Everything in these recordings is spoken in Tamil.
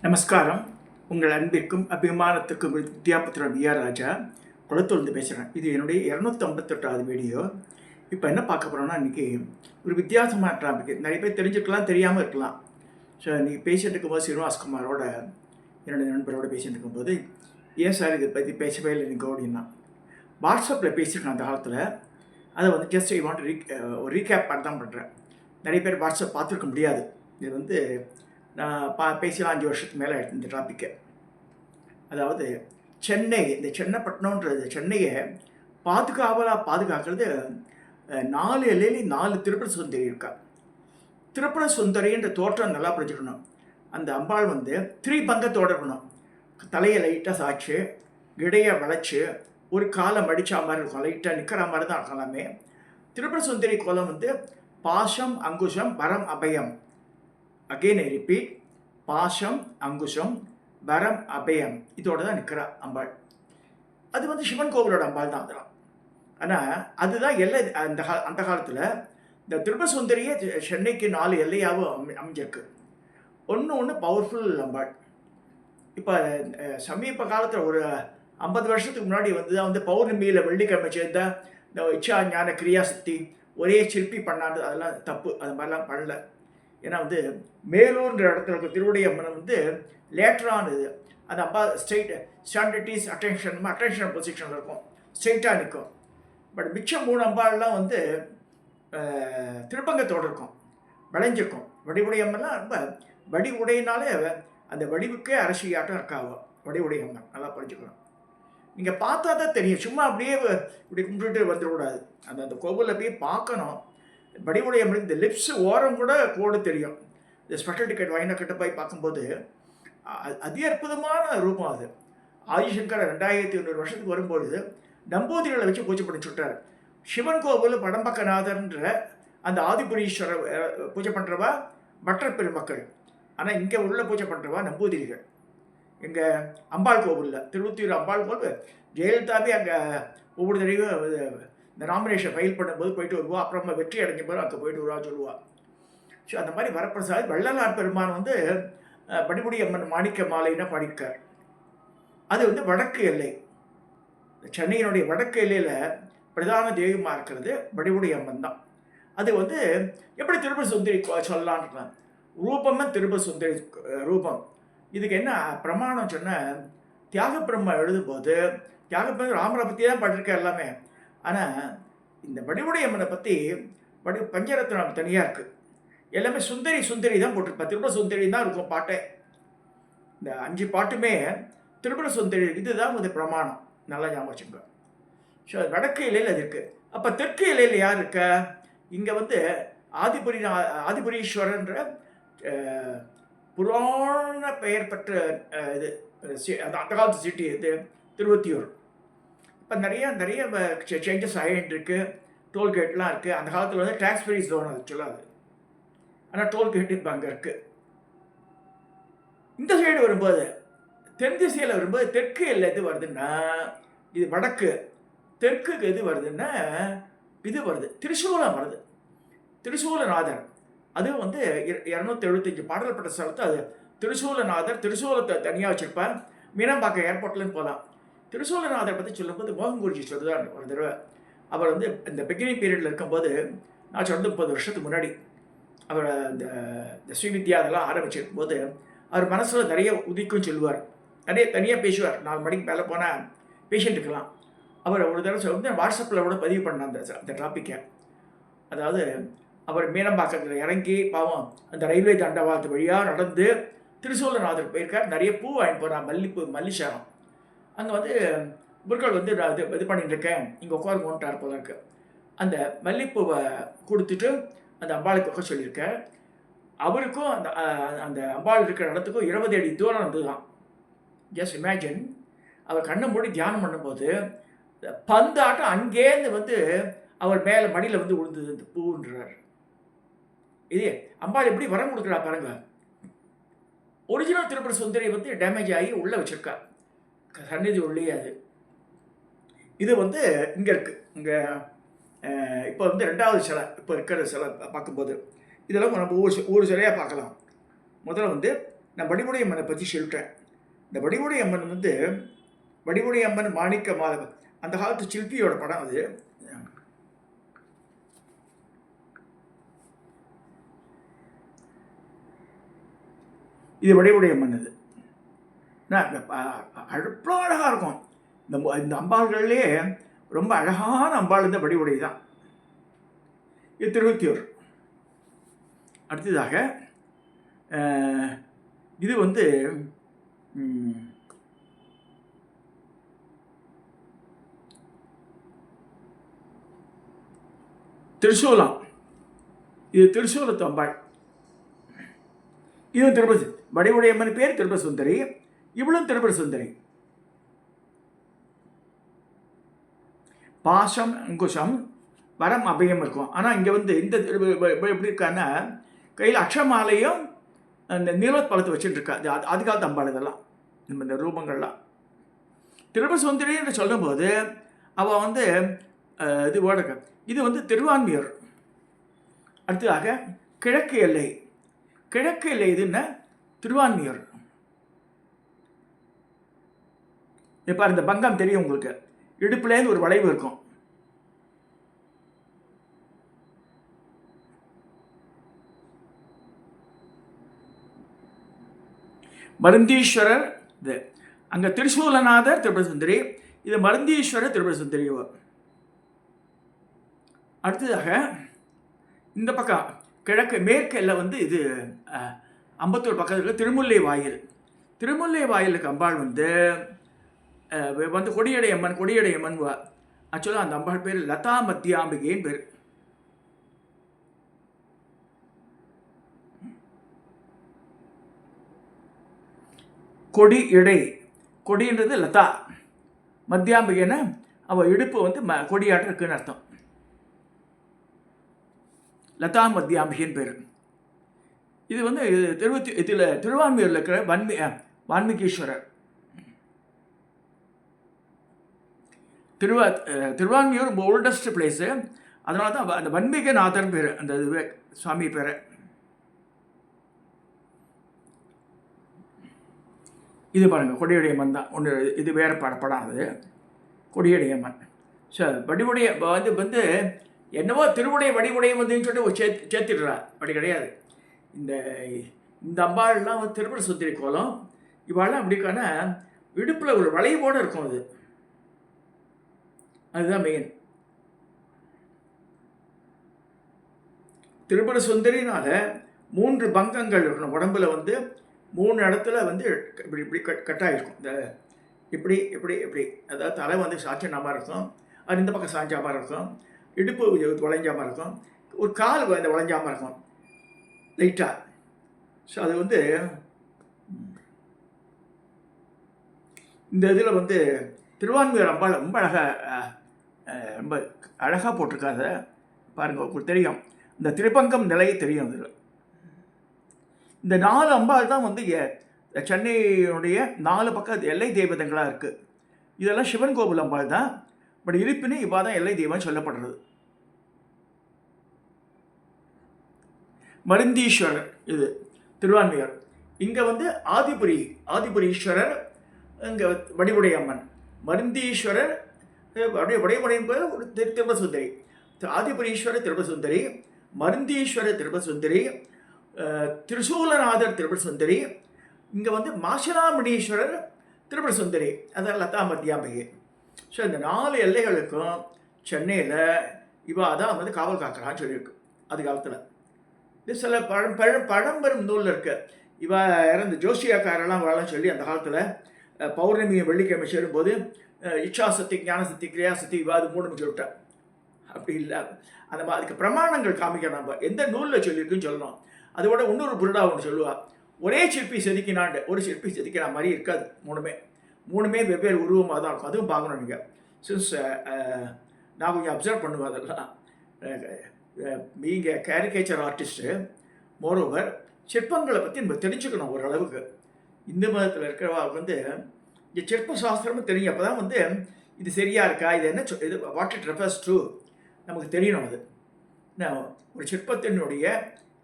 நமஸ்காரம். உங்கள் அன்பிற்கும் அபிமானத்திற்கும் வித்யாபுத்திரன் விஆர் ராஜா குளத்தூர்ந்து பேசுகிறேன். இது என்னுடைய 258வது வீடியோ. இப்போ என்ன பார்க்க போகிறோன்னா, இன்றைக்கி ஒரு வித்தியாசமான டாபிக். நிறைய பேர் தெரிஞ்சுக்கலாம், தெரியாமல் இருக்கலாம். ஸோ இன்றைக்கி பேசிகிட்டு இருக்கும்போது ஸ்ரீனிவாஸ்குமாரோட, என்னுடைய நண்பரோட பேசிகிட்டு இருக்கும்போது, ஏன் சார் இதை பற்றி பேசவே இல்லை நீங்கள் அப்படின்னா, வாட்ஸ்அப்பில் பேசியிருக்கேன் அந்த காலத்தில். அதை வந்து ஜஸ்ட் ஐ வாண்ட் ஒரு ரீகேப் பண்ண தான் பண்ணுறேன். நிறைய பேர் வாட்ஸ்அப் பார்த்துருக்க முடியாது. இது நான் பேசலாம் 5 வருஷத்துக்கு மேலே இந்த டாப்பிக்கு. அதாவது சென்னை, இந்த சென்னைப்பட்டினம்ன்றது, சென்னையை பாதுகாக்கிறது 4 எல்லையிலையும் 4 திருப்புர சுந்தரி இருக்கா. திருப்புர சுந்தரின்ற தோற்றம் நல்லா புரிஞ்சுக்கணும். அந்த அம்பாள் வந்து திரிபங்கத்தோடு இருக்கணும். தலையை லைட்டாக சாய்ச்சி, இடையை வளைச்சி, ஒரு காலை மடித்தா மாதிரி இருக்கும். லைட்டாக நிற்கிற மாதிரி தான் இருக்கலாமே. திருப்புர சுந்தரி கோலம் வந்து பாசம், அங்குஷம், வரம், அபயம். அகெயின் ஐ ரிப்பீட், பாசம், அங்குஷம், வரம், அபயம். இதோட தான் நிற்கிறா அம்பாள். அது வந்து சிவன் கோவிலோட அம்பாள் தான் அதெல்லாம். ஆனால் அதுதான் எல்லை. அந்த காலத்தில் இந்த திருப்புர சுந்தரியே சென்னைக்கு 4 எல்லையாகவும் அமைஞ்சிருக்கு. ஒன்று பவர்ஃபுல் அம்பாள். இப்போ சமீப காலத்தில் ஒரு 50 வருஷத்துக்கு முன்னாடி வந்து பௌர்ணமியில் வெள்ளிக்கிழமை சேர்ந்தா இந்த இச்சா ஞான கிரியாசக்தி ஒரே சிற்பி பண்ணாது, அதெல்லாம் தப்பு. அது மாதிரிலாம் பண்ணல. ஏன்னா மேலூர்ன்ற இடத்துல இருக்க திருவுடைய அம்மன் லேட்டரானது. அந்த அப்பா ஸ்டாண்டர்டிஸ் அட்டென்ஷன் பொசிஷனில் இருக்கும், ஸ்ட்ரெயிட்டாக நிற்கும். பட் மிச்சம் 3 அம்பாள்லாம் திருப்பங்கத்தோடு இருக்கும், விளைஞ்சிருக்கும். வடிவுடைய அம்மன்லாம் ரொம்ப வடி உடையினாலே அந்த வடிவுக்கே அரசியாட்டம் இருக்காவோ வடிவுடைய அம்மன். நல்லா புரிஞ்சுக்கணும். நீங்கள் பார்த்தா தான் தெரியும். சும்மா அப்படியே இப்படி கும்பிட்டுட்டு வந்துடக்கூடாது. அந்த கோவிலில் போய் பார்க்கணும். வடிவுடைய அம்மன் இந்த லிப்ஸ் ஓரம் கூட கோடு தெரியும். இந்த ஸ்பெஷல் டிக்கெட் வாங்கின போய் பார்க்கும்போது அதி அற்புதமான ரூபம் அது. ஆதிசங்கர் 2500 வருஷத்துக்கு வரும்பொழுது நம்பூதிரிகளை வச்சு பூஜை பண்ணி சுட்டார். சிவன் கோவில் படம்பக்கநாதர்ன்ற அந்த ஆதிபுரீஸ்வரர் பூஜை பண்ணுறவா மற்ற பெருமக்கள். ஆனால் இங்கே உள்ள பூஜை பண்ணுறவா நம்பூதிரிகள். எங்கள் அம்பாள் கோவிலில், திருவொத்தியூர் அம்பாள் கோவில், ஜெயலலிதாவே அங்கே ஒவ்வொரு தடவையும் இந்த நாமினேஷன் ஃபைல் பண்ணும்போது போயிட்டு வருவா. அப்புறமா வெற்றி அடைஞ்ச போது அங்கே போயிட்டு வருவா சொல்லுவாள். ஸோ அந்த மாதிரி வரப்பிரசாத் வள்ளலார் பெருமான் படிமுடி அம்மன் மாணிக்க மாலைன்னா படிக்கார். அது வடக்கு எல்லை, சென்னையினுடைய வடக்கு எல்லையில் பிரதான தெய்வமாக இருக்கிறது படிமுடி அம்மன் தான். அது எப்படி திருப்புர சுந்தரி சொல்லலான்னு ரூபமே திருப்புர சுந்தரி ரூபம். இதுக்கு என்ன பிரமாணம் சொன்னால், தியாகபிரம்மா எழுதும்போது தியாகபிரம்ம ராமரை பற்றி தான் படிருக்க எல்லாமே. ஆனால் இந்த வடிவுடைய அம்மனை பற்றி பஞ்சரத்னம் தனியாக இருக்குது. எல்லாமே சுந்தரி தான் போட்டிருப்பா. திருப்புர சுந்தரி தான் இருக்கும் பாட்டே. இந்த 5 பாட்டுமே திருப்புர சுந்தரி. இதுதான் பிரமாணம். நல்லா ஞாபகம் வச்சுங்க. ஸோ வடக்கு இலையில் அது இருக்குது. அப்போ தெற்கு இலையில் யார் இருக்கா? இங்கே ஆதிபுரீஸ்வரன்ற புராண பெயர் பெற்ற இது அந்த காலத்து சிட்டி திருவொத்தியூர். இப்போ நிறைய சேஞ்சஸ் ஆகிட்டு இருக்குது. டோல்கேட்லாம் இருக்குது. அந்த காலத்தில் டேக்ஸ் ஃப்ரீ ஜோன் அது சொல்லாது. ஆனால் டோல்கேட்டு இப்போ அங்கே இருக்குது. இந்த சைடு வரும்போது, தென் திசையில் வரும்போது தெற்கு எல்லை எது வருதுன்னா இது வடக்கு. தெற்குக்கு எது வருதுன்னா இது வருது, திரிசூலம் வருது. திரிசூலநாதர் அது 275 பாடல் பட்ட ஸ்தலத்தை அது திரிசூலநாதர். திரிசூலத்தை தனியாக வச்சுருப்பார். மீனம்பாக்கம் ஏர்போர்ட்லேருந்து போகலாம். திரிசூலநாதர் பற்றி சொல்லும்போது மோகன் குருஜி சொல்லுதான் ஒரு தடவை. அவர் இந்த பிகினிங் பீரியடில் இருக்கும்போது, நான் சொன்னது 30 வருஷத்துக்கு முன்னாடி, அவர் இந்த ஸ்ரீவித்யா அதெல்லாம் ஆரம்பிச்சிருக்கும் போது அவர் மனசில் நிறைய உதிக்கும் சொல்லுவார். நிறைய தனியாக பேசுவார். 4 மணிக்கு மேலே போனால் பேஷண்ட்டுக்கெல்லாம். அவர் ஒரு தடவை வாட்ஸ்அப்பில் கூட பதிவு பண்ண அந்த டாப்பிக்கை. அதாவது அவர் மீனம்பாக்கத்தில் இறங்கி பாவம் அந்த ரயில்வே தண்டவாளத்து வழியாக நடந்து திரிசூலநாதர் போயிருக்கார். நிறைய பூ வாங்கிட்டு போகிறார், மல்லிப்பூ, மல்லிசாரம். அங்கே முருகல் நான் இது பண்ணிட்டு இருக்கேன், இங்கே உட்காருங்கோன்ட்டார் போல இருக்கு. அந்த மல்லிப்பூவை கொடுத்துட்டு அந்த அம்பாளுக்கு உட்கார சொல்லியிருக்கேன். அவருக்கும் அந்த அம்பாள் இருக்கிற இடத்துக்கும் 20 அடி தூரம் இருந்துதான். Just imagine. அவர் கண்ணை மூடி தியானம் பண்ணும்போது பந்தாட்டம் அங்கேருந்து அவர் மேலே மடியில் விழுந்தது அந்த பூன்றார். இது அம்பாள் எப்படி வரம் கொடுக்குறா பாருங்க. ஒரிஜினல் திருப்புர சுந்தரி டேமேஜ் ஆகி உள்ளே வச்சுருக்கா சந்நிதி உள்ளே. அது இது இங்கே இருக்குது. இங்கே இப்போ 2வது சிலை, இப்போ இருக்கிற சிலை பார்க்கும்போது இதெல்லாம் நம்ம ஒவ்வொரு சிலையாக பார்க்கலாம். முதல்ல நான் வடிவுடை அம்மனை பற்றி சொல்லிட்டேன். இந்த வடிவுடை அம்மன் வந்து வடிவுடை அம்மன் மாணிக்க மாலை, அந்த காலத்து சிற்பியோட படம் அது. இது வடிவுடை அம்மன். இது அவ்வளோ அழகாக இருக்கும். இந்த அம்பாள்கள்லேயே ரொம்ப அழகான அம்பாள் இந்த வடிவுடை தான். இது திருவத்தியூர். அடுத்ததாக இது வந்து திரிசூலம். இது திரிசூலத்து அம்பாள். இது திருப்பதி வடிவுடைய அம்மன் பேர் திருப்ப சுந்தரி. இவளும் திருப்ப சுந்தரி. பாசம் அங்குஷம் வரம் அபயம் இருக்கும். ஆனால் இங்கே வந்து இந்த எப்படி இருக்கான்னா கையில் அக்ஷமாலையும் அந்த நீலத் பழத்தை வச்சுட்டு இருக்கா. அது காலத்து அம்பாள் இதெல்லாம், இந்த ரூபங்கள்லாம். திருப்ப சுந்தரி என்று சொல்லும்போது அவள் வந்து இது ஓடக்க. இது வந்து திருவான்மியூர். அடுத்ததாக கிழக்கு எல்லை. கிழக்கு எல்லை இதுன்னா திருவான்மியூர். இப்போ இந்த பங்கம் தெரியும் உங்களுக்கு. இடுப்புலேருந்து ஒரு வளைவு இருக்கும். மருந்தீஸ்வரர் இது. அங்கே திரிசூலநாதர் திருப்பதி சுந்தரி. இது மருந்தீஸ்வரர் திருப்பதி சுந்தரி. அடுத்ததாக இந்த பக்கம் கிழக்கு மேற்கில் வந்து இது அம்பத்தூர் பக்கத்தில் திருமுல்லை வாயில். திருமுல்லை வாயிலுக்கு அம்பாள் வந்து கொடியடை அம்மன். கொடியடை அம்மன் ஆக்சுவலாக அந்த அம்பாள் பேர் லதா மத்தியாம்பிகைன்னு பேர். கொடி இடை. கொடின்றது லதா, மத்தியாம்பிகைன்னா அவள் இடுப்பு வந்து கொடியாட்டம் இருக்குன்னு அர்த்தம். லதா மத்தியாம்பிகைன்னு பேர். இது வந்து இதில் திருவான்மியூரில் இருக்கிற வான்மீகீஸ்வரர். Thiruvanmiyur oldest place. அதனால தான் அந்த வன்மீகநாதன் பேர் அந்த சுவாமி பேர். இது பாருங்கள், கொடியடையம்மன் தான் ஒன்று. இது வேறு படம். அது கொடியடையம்மன். ஸோ வடிவுடைய வந்து என்னவோ திருவுடைய வடிவுடையம் வந்துன்னு சொல்லிட்டு சேர்த்துடுறா. அப்படி கிடையாது. இந்த அம்பாள்லாம் வந்து திருப்பதி சுந்தரி கோலம். இவாள்லாம் அப்படிக்கான இடுப்பில் ஒரு வளைவோடு இருக்கும். அதுதான் மெயின். திருப்பதி சுந்தரினால 3 பங்கங்கள் இருக்கணும் உடம்புல. வந்து 3 இடத்துல வந்து இப்படி இப்படி கட்டாயிருக்கும். இந்த இப்படி இப்படி இப்படி, அதாவது தலை வந்து சாட்சியமாக இருக்கும். அது இந்த பக்கம் சாஞ்சாமல் இருக்கும். இடுப்பு வளைஞ்சாமல் இருக்கும். ஒரு கால் இந்த வளைஞ்சாமல் இருக்கும் லைட்டாக. ஸோ அது வந்து இந்த இதில் வந்து திருவான்மியூர் அம்பாள் ரொம்ப அழகாக போட்டிருக்காங்க பாருங்கள். உங்களுக்கு தெரியும் இந்த திருப்பங்கம் நிலை தெரியும். இதில் இந்த 4 அம்பாள் தான் வந்து சென்னையினுடைய 4 பக்கம் எல்லை தெய்வதங்களாக இருக்குது. இதெல்லாம் சிவன் கோவில் அம்பாள் தான். பட் இருப்பினும் இவ்வா தான் எல்லை தெய்வம் சொல்லப்படுறது. மருந்தீஸ்வரர் இது திருவான்மியூர். இங்கே வந்து ஆதிபுரீஸ்வரர். இங்கே வடிவுடை அம்மன். மருந்தீஸ்வரர் அப்படியே வடிவுடையும் பேர் ஒரு திருப்ப சுந்தரி. ஆதிபுரீஸ்வரர் திருப்ப சுந்தரி, மருந்தீஸ்வரர் திருப்ப சுந்தரி, திரிசூலநாதர் திருப்ப சுந்தரி. இங்கே வந்து மாசிலாமணீஸ்வரர் திருப்ப சுந்தரி, அதான் லதா மத்தியாம்பிகை. ஸோ இந்த 4 எல்லைகளுக்கும் சென்னையில் இவா தான் வந்து காவல் காக்கிறான்னு சொல்லியிருக்கு அது காலத்தில். இது சில பழம்பெரும் நூலில் இருக்கு. இவா இறந்து ஜோசியாக்காரெல்லாம் வாழன்னு சொல்லி அந்த காலத்தில் பௌர்ணமியை வெள்ளிக்கிழமை சேரும்போது இச்சாசக்தி, ஞானசக்தி, கிரியாசக்தி இவா அது 3 சொல்லிட்டேன். அப்படி இல்லை, அந்த மாதிரி அதுக்கு பிரமாணங்கள் காமிக்க நம்ம எந்த நூலில் சொல்லியிருக்குன்னு சொல்லணும். அதோட இன்னொரு புருடா ஒன்று சொல்லுவாள், ஒரே சிற்பி செதுக்கினாண்டு. ஒரு சிற்பி செதுக்கினா மாதிரி இருக்காது. மூணுமே வெவ்வேறு உருவமாக தான் இருக்கும். அதுவும் பார்க்கணும் நீங்கள். சின்ஸ் நான் கொஞ்சம் அப்சர்வ் பண்ணுவேன் அதெல்லாம். நீங்கள் கேரிகேச்சர் ஆர்டிஸ்ட்டு, மோரோவர் சிற்பங்களை பற்றி நம்ம தெரிஞ்சுக்கணும் ஓரளவுக்கு. இந்து மதத்தில் இருக்கிறவா வந்து இந்த சிற்ப சாஸ்திரமும் தெரியும். அப்போ தான் வந்து இது சரியாக இருக்கா, இது என்ன இது வாட் இட் ரெஃபர்ஸ் டு நமக்கு தெரியணும். அது ஒரு சிற்பத்தினுடைய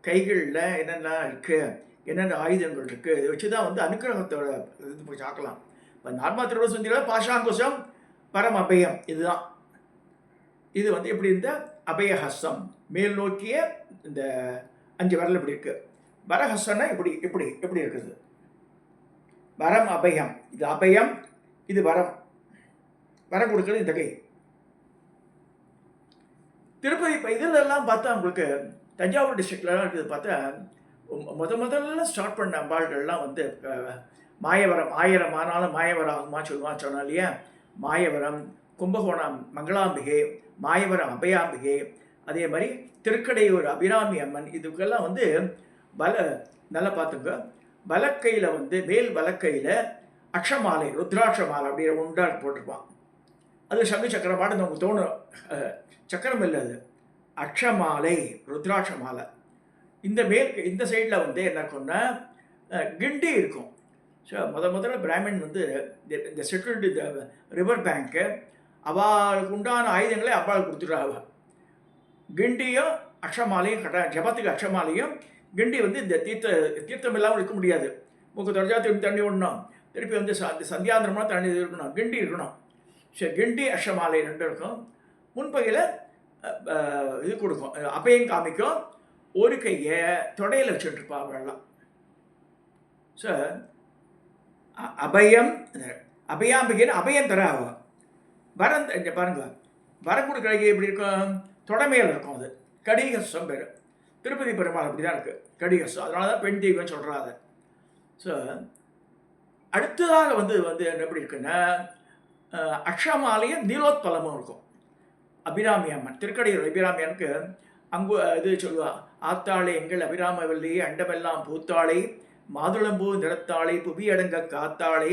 கைகளில் என்னென்ன இருக்குது, என்னென்ன ஆயுதங்கள் இருக்குது, இதை வச்சு தான் வந்து அனுக்கிரகத்தோட இது போய் பார்க்கலாம். இப்போ நார்மலா திருவிழா சுந்தரியில் பாஷாங்குசம் பரம் அபயம் இதுதான். இது வந்து எப்படி இந்த அபயஹஸ்தம் மேல் நோக்கிய இந்த 5 விரல் இப்படி இருக்குது. வரஹஸ்தம்னா இப்படி இப்படி எப்படி இருக்குது. வரம் அபயம், இது அபயம், இது வரம். வரம் கொடுக்குறது இந்த கை. திருப்பதி இப்போ இதிலெல்லாம் பார்த்தா உங்களுக்கு தஞ்சாவூர் டிஸ்ட்ரிக்ட்லாம் இருக்குது பார்த்தா முதல்ல ஸ்டார்ட் பண்ண அம்பாள்கள்லாம் வந்து மாயவரம் 1000 ஆனாலும் மாயவரம் ஆகுமா சொன்னா இல்லையா. மாயவரம், கும்பகோணம் மங்களாம்பிகை, மாயவரம் அபயாம்பிகை, அதே மாதிரி திருக்கடையூர் அபிராமி அம்மன், இதுக்கெல்லாம் வந்து நல்லா பார்த்துங்க. வலக்கையில் வந்து மேல் வலக்கையில் அக்ஷமாலை, ருத்ராட்ச மாலை அப்படியே உண்டாக போட்டிருப்பான். அது சங்கு சக்கரமாட்டு நமக்கு தோணும். சக்கரம் இல்லை, அது அக்ஷமாலை, ருத்ராட்ச மாலை. இந்த இந்த சைடில் வந்து என்ன இருக்கும்னா கிண்டி இருக்கும். ஸோ முதல்ல பிராமின் வந்து இந்த செட்டில்டு இந்த ரிவர் பேங்க்கு அவளுக்கு உண்டான ஆயுதங்களே அவ்வாள் கொடுத்துட்றாங்க. கிண்டியும் அக்ஷமாலையும் ஜபத்துக்கு அக்ஷமாலையும். கிண்டி வந்து இந்த தீர்த்தம் இல்லாமல் இருக்க முடியாது. மூக்கு தொடர்ச்சா திருப்பி தண்ணி விடணும், திருப்பி வந்து சந்தியாந்திரமாக தண்ணி இருக்கணும், கிண்டி இருக்கணும். ஸோ கிண்டி அக்ஷமாலை 2 இருக்கும். முன்பகையில் இது கொடுக்கும், அபயம் காமிக்கும். ஒரு கையை தொடையில் வச்சுட்டுருப்பா அவெல்லாம். ஸோ அபயம், அபயாம்பிகைன்னு அபயம் தர ஆகும். வரம் இங்கே பாருங்கள், வரம் கொடுக்குற கை எப்படி இருக்கும், தொடைமையில் இருக்கும். அது கடிகஸ்தம் பேர். திருப்பதி பெருமாள் அப்படி தான் இருக்குது, கடிகஸ்தம். அதனால தான் பெண் தெய்வம் சொல்கிறாங்க. ஸோ அடுத்ததாக வந்து எப்படி இருக்குன்னா அக்ஷமாலையும் நீலோத்பலமும் இருக்கும். அபிராமி அம்மன், திருக்கடையூர் அபிராமி அம்மனுக்கு அங்கு இது சொல்லுவா, ஆத்தாளை எங்கள் அபிராமவல்லி அண்டமெல்லாம் பூத்தாளை மாதுளம்பூ நிறத்தாளை புவியடங்க காத்தாளை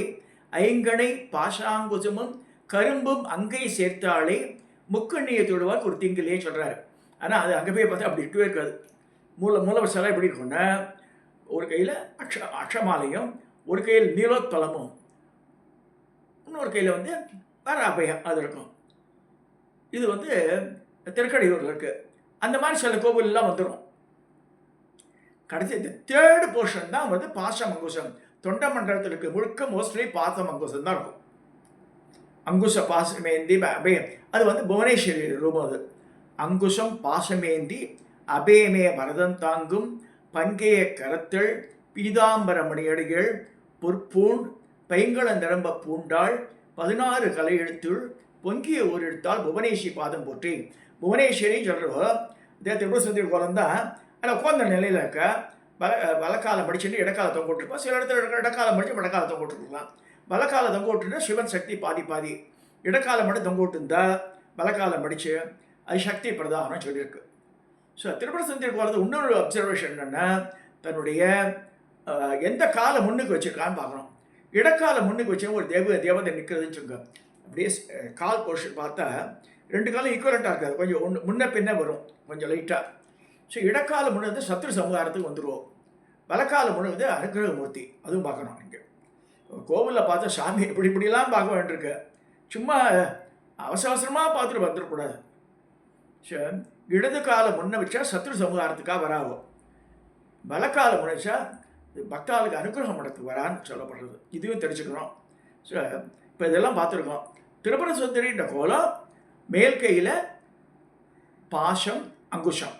ஐங்கனை பாஷாங்குசமும் கரும்பும் அங்கை சேர்த்தாளை முக்கண்ணியை தொடுவார் ஒரு திங்கிலே சொல்கிறாரு. ஆனால் அது அங்கே போய் பார்த்தா அப்படி இருக்கவே இருக்காது. மூலவர் சிலை எப்படி இருக்குன்னா ஒரு கையில் அக்ஷமாலையும், ஒரு கையில் நீலோத்பலமும், இன்னொரு கையில் வந்து வர அபயம் அது இருக்கும். இது வந்து திருக்கடையூரில் இருக்குது. அந்த மாதிரி சில கோவிலெலாம் வந்துடும். கடைசி இந்த 3rd போர்ஷன் தான் வந்து பாசம் அங்குசம். தொண்ட மண்டலத்தில் இருக்க முழுக்க மோஸ்ட்லி பாசம் அங்குசம் தான் இருக்கும். அங்குச பாசமேந்தி அபயம், அது வந்து புவனேஸ்வரி ரூபம். அது அங்குசம் பாசமேந்தி அபயமே வரதம் தாங்கும் பங்கைய கரத்தள் பீதாம்பர மணியடிகள் பொற்பூண் பைங்கள நிரம்ப பூண்டாள் 16 கலை எழுத்துள் பொங்கிய ஒரு எழுத்தால் புவனேஸ்வரி பாதம் போற்றி. புவனேஸ்வரி சொல்கிறோம். இதே திருப்பதி கோலம் தான். அதில் உட்காந்த நிலையில் இருக்க வலக்காலம் படிச்சுட்டு இடக்காலம் தொங்க விட்டுருப்போம். சில இடத்துல இடக்காலம் படித்து வடக்காலம் தொங்க விட்டுருக்கலாம். வலக்காலம் தொங்க விட்டுருந்தா சிவன் சக்தி பாதி, இடக்காலம் மட்டும் தொங்க விட்டுருந்தா வலக்காலம் படித்து அது சக்தி பிரதானம் சொல்லியிருக்கு. ஸோ திருப்பதி சுந்தரி கோலத்து இன்னொரு அப்சர்வேஷன் என்னென்னா, தன்னுடைய எந்த காலை முன்னுக்கு வச்சுருக்கான்னு பார்க்கணும். இடக்காலம் முன்னுக்கு வச்சு ஒரு தேவதை நிற்கிறதுன்னு சொல்லுங்க. அப்படியே கால் போர்ஷன் பார்த்தா 2 காலம் ஈக்குவலண்ட்டாக இருக்காது, கொஞ்சம் முன்ன பின்ன வரும், கொஞ்சம் லைட்டாக. ஸோ இடக்கால முன்னு வந்து சத்ரு சமூகாரத்துக்கு வந்துடுவோம். வலக்கால முன்னு வந்து அனுகிரகமூர்த்தி, அதுவும் பார்க்கணும். இங்கே கோவிலில் பார்த்தா சாமி இப்படிலாம் பார்க்க வேண்டியிருக்கு. சும்மா அவசரமாக பார்த்துட்டு வந்துடக்கூடாது. ஸோ இடது காலை முன்ன வச்சா சத்ரு சமூகாரத்துக்காக வராகும். வலக்கால முன்ன வச்சா பக்தாளுக்கு அனுகிரகம் நடத்துக்கு வரான்னு சொல்லப்படுறது. இதுவும் தெரிஞ்சுக்கணும். ஸோ இப்போ இதெல்லாம் பார்த்துருக்கோம். திருப்பதி சுந்தரின்ற கோலம் மேல் கையில் பாசம் அங்குஷம்.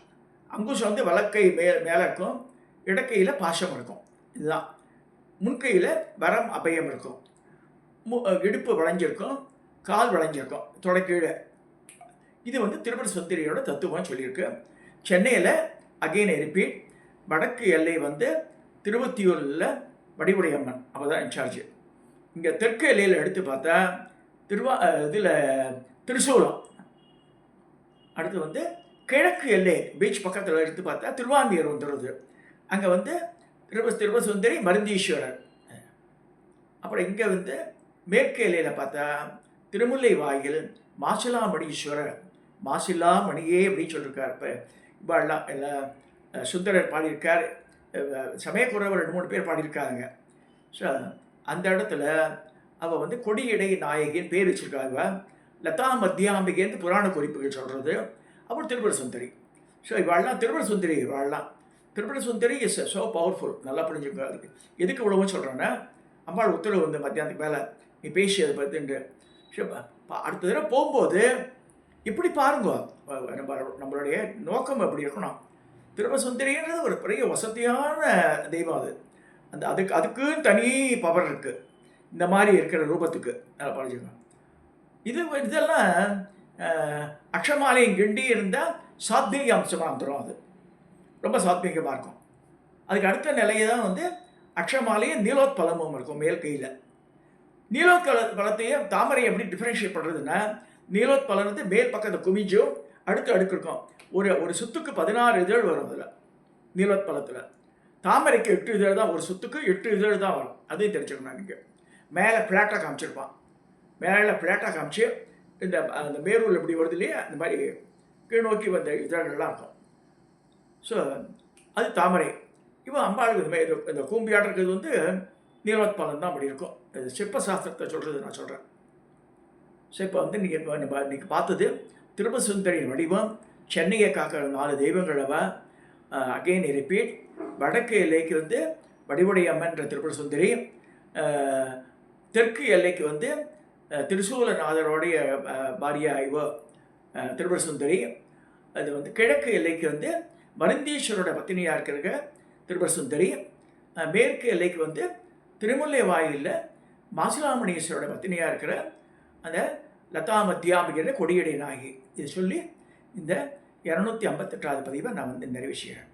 அங்குஷம் வந்து வலக்கை மேலே இருக்கும், இடக்கையில் பாசம் இருக்கும். இதுதான். முன்கையில் வரம் அபயம் இருக்கும், இடுப்பு வளைஞ்சிருக்கும், கால் வளைஞ்சிருக்கும், தொடக்கீழே. இது வந்து திருப்பதி சுந்தரியோட தத்துவம் சொல்லியிருக்கு. சென்னையில் அகெயின் ரிப்பீட், வடக்கு எல்லை வந்து திருவத்தியூரில் வடிவுடையம்மன், அவள் தான் இன்சார்ஜ். இங்கே தெற்கு எல்லையில் எடுத்து பார்த்தா இதில் திருசூலம். அடுத்து வந்து கிழக்கு எல்லை பீச் பக்கத்தில் எடுத்து பார்த்தா திருவான்மியூர் வந்துடுது. அங்கே வந்து திருப்பதி சுந்தரி மருந்தீஸ்வரர். அப்புறம் இங்கே வந்து மேற்கு எல்லையில் பார்த்தா திருமுல்லை வாயில் மாசிலாமணீஸ்வரர், மாசிலாமணியே அப்படின்னு சொல்லியிருக்கார். இப்போ இவாள்லாம் எல்லாம் சுந்தரர் பாடியிருக்கார், சமயக்குறவர் 2-3 பேர் பாடியிருக்காங்க. ஸோ அந்த இடத்துல அவள் வந்து கொடியடை நாயகின்னு பேர் வச்சுருக்காங்க. லதா மத்தியாம்பிகைன்னு புராண குறிப்புகள் சொல்கிறது. அப்புறம் திருப்பதி சுந்தரி. ஸோ இவாள்லாம் திருப்பதி சுந்தரி, இவாள்லாம் Tripura Sundari is so powerful. நல்லா புரிஞ்சுக்கோ. அதுக்கு எதுக்கு இவ்வளவும் சொல்கிறேன்னா, அம்பாள் உத்தரவு வந்து மத்தியானத்துக்கு மேலே நீ பேசி அதை பற்றின்ட்டு. அடுத்த தடவை போகும்போது இப்படி பாருங்க, நம்மளுடைய நோக்கம் எப்படி இருக்கணும். திரிபுர சுந்தரின்றது ஒரு பெரிய வசதியான தெய்வம். அதுக்குன்னு தனி பவர் இருக்குது இந்த மாதிரி இருக்கிற ரூபத்துக்கு. நல்லா புரிஞ்சுக்கணும். இதெல்லாம் அக்ஷமாலையும் கிண்டி இருந்தால் சாத்வீக அம்சமாக வந்துடும். அது ரொம்ப சாத்வீகமாக இருக்கும். அதுக்கு அடுத்த நிலையை தான் வந்து அக்ஷமாலையும் நீலோத்பலமும் இருக்கும் மேல் கையில். நீலோத்பலத்தையும் தாமரை எப்படி டிஃப்ரென்ஷியேட் பண்ணுறதுன்னா, நீலோத்பலனது மேல் பக்கத்தை குமிஞ்சும் அடுத்து அடுக்கு இருக்கும். ஒரு சுத்துக்கு 16 இதழ் வரும். அதில் நீலோத்பலத்தில் தாமரைக்கு 8 இதழ் தான். ஒரு சுத்துக்கு 8 இதழ் தான் வரும். அதையும் தெரிஞ்சுக்கணும். நீங்கள் மேலே ஃப்ளாட்டாக காமிச்சிருப்பான். மேலே ஃப்ளாட்டாக காமிச்சு அந்த மேரூல் எப்படி வருது இல்லையா, அந்த மாதிரி கீழ் நோக்கி வந்த இதழ்கள்லாம் இருக்கும். ஸோ அது தாமரை. இவன் அம்பாளுக்கு இந்த கூம்பியாட்டம் இருக்கிறது வந்து நீலோத்பலம் தான் அப்படி இருக்கும். இது சிற்ப சாஸ்திரத்தை சொல்கிறது நான் சொல்கிறேன். ஸோ இப்போ வந்து நீங்கள் பார்த்தது திரிபுர சுந்தரியின் வடிவம். சென்னையை காக்கிற 4 தெய்வங்களவ. Again repeat. வடக்கு எல்லைக்கு வந்து வடிவுடை அம்மன்ற திரிபுர சுந்தரி. தெற்கு எல்லைக்கு வந்து திருசூலநாதருடைய பாரியா இவ திரிபுர சுந்தரி. அது வந்து கிழக்கு எல்லைக்கு வந்து மருந்தீஸ்வரோட பத்தினியாக இருக்கிற திரிபுர சுந்தரி. மேற்கு எல்லைக்கு வந்து திருமுல்லை வாயிலில் மாசிலாமணீஸ்வரோட பத்தினியாக இருக்கிற அந்த லதா மத்தியாம்பிகிற கொடியடை நாயகி. இது சொல்லி இந்த 258வது பதிவை நான் வந்து நிறைவு செய்கிறேன்.